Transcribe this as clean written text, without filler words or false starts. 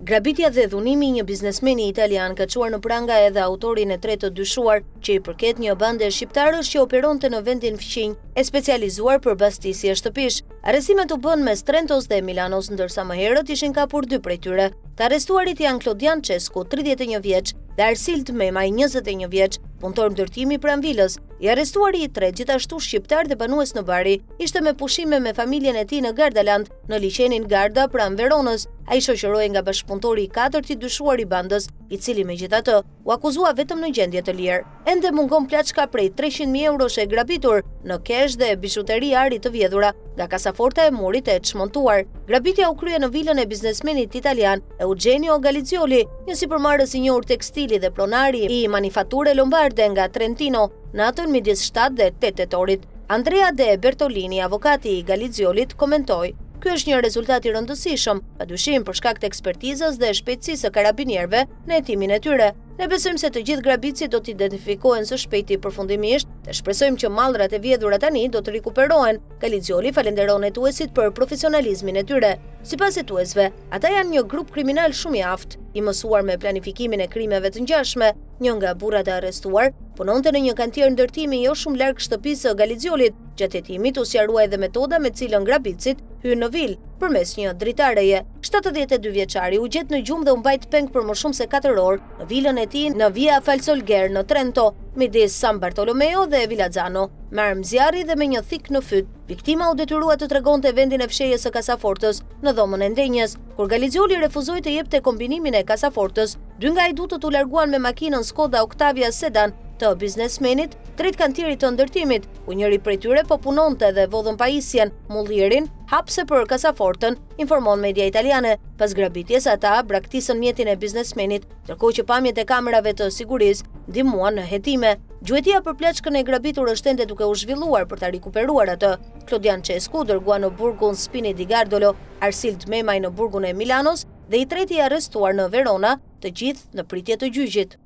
Grabitja dhe dhunimi i një biznesmeni italian ka çuar në pranga edhe autorin e tretë të dyshuar, që i përket një bande shqiptarësh që operonte në vendin fqinj e specializuar për bastisje shtëpish. Arrestimet u bën mes Trentos dhe Milanos, ndërsa më herët ishin kapur 2 prej tyre. Të arrestuarit janë Klodian Çesku, 31 vjeç, dhe Arsild Memaj, 21 vjeç, punëtor ndërtimi pranë vilës. I arrestuari i tretë, gjithashtu shqiptar dhe banues në Bari, ishte me pushime me familjen e tij në Gardaland, në liçenin Garda pranë Veronës. Ai shoqërohej nga bashkëpunëtori i katërt i dyshuar i bandës, i cili megjithatë u akuzua vetëm në gjendje të lirë. Ende mungon plaçka prej 300.000 eurosh e grabitur në kesh dhe bishuteri ari të vjedhura nga kasaforta e murit e çmontuar. Grabitja u krye në vilën e biznesmenit italian Eugenio Galizioli, një sipërmarrës i njohur tekstili dhe pronari i manifature lombarde nga Trentino, në natën midis 7 dhe 8 tetorit. Andrea De Bertolini, avokati i Galiziolit, komentoi: "Ky është një rezultat i rëndësishëm, padyshim për shkak të ekspertizës dhe shpejtësisë së karabinierëve në hetimin e tyre. Ne besojmë se të gjithë grabitësit do të identifikohen së shpejti përfundimisht dhe shpresojmë që mallrat e vjedhura tani do të rikuperohen." Galizioli falenderon hetuesit për profesionalizmin e tyre. Sipas hetuesve, ata janë një grup kriminal shumë i aftë, i mësuar me planifikimin e krimeve të ngjashme. Një nga burrat e arrestuar punonte në një kantier ndërtimi jo shumë larg shtëpisë së Galiziolit. Gjatë hetimit u sqarua edhe metoda me cilën grabitësit hyn në vilë përmes një dritareje. 72 vjeçari u gjet në gjumë dhe u mbajt peng për më shumë se 4 orë në vilën e tij në Via Falsolgher në Trento, midis San Bartolomeo dhe Villazzano, me armë zjarri dhe me një thik në fyt. Viktima u detyrua të tregonte vendin e fshehjes së kasafortës në dhomën e ndenjës. Kur Galizioli refuzoi të jepte kombinimin e kasafortës, 2 nga ajdutët u larguan me makinën Skoda Octavia Sedan të biznesmenit drejt kantierit të ndërtimit, ku njëri prej tyre po punonte dhe vodhën pajisjen. Mullirin hapse për kasafortën, informon media italiane. Pas grabitjes, ata braktisën mjetin e biznesmenit, ndërkohë që pamjet e kamerave të sigurisë ndihmuan në hetime. Gjuetia për plaçkën e grabitur është ende duke u zhvilluar për ta rikuperuar atë. Klodian Çesku dërguar në burgun Spini di Gardolo, Arsild Memaj në burgun e Milanos dhe i treti i arrestuar në Verona, të gjithë në pritje të gjyqit.